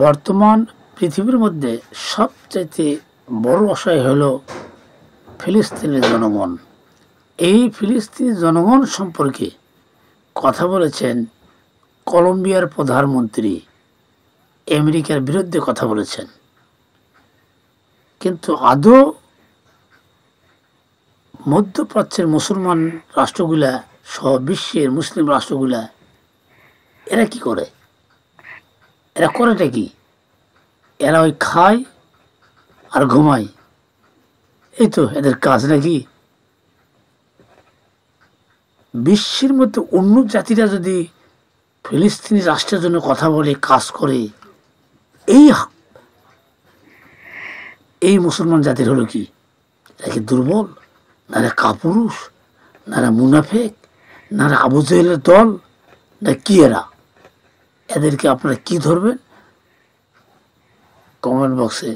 বর্তমান পৃথিবীর মধ্যে সবচাইতে বড় অসহায় হলো ফিলিস্তিনের জনগণ। এই ফিলিস্তিনি জনগণ সম্পর্কে কথা বলেছেন কলম্বিয়ার প্রধানমন্ত্রী, আমেরিকার বিরুদ্ধে কথা বলেছেন। কিন্তু আদৌ মধ্যপ্রাচ্যের মুসলমান রাষ্ট্রগুলা সহ বিশ্বের মুসলিম রাষ্ট্রগুলা এরা কি করে? এরা করেটা কি? এরা ওই খায় আর ঘুমায়, এই তো এদের কাজ নাকি? বিশ্বের মধ্যে অন্য জাতিরা যদি ফিলিস্তিনি রাষ্ট্রের জন্য কথা বলে, কাজ করে, এই মুসলমান জাতির হলো কি? এরা কি দুর্বল? না এরা কাপুরুষ? না এরা মুনাফেক? না এরা আবু জেহেলের দল? না কি এরা? এদেরকে আপনারা কি ধরবেন? কমেন্ট বক্সে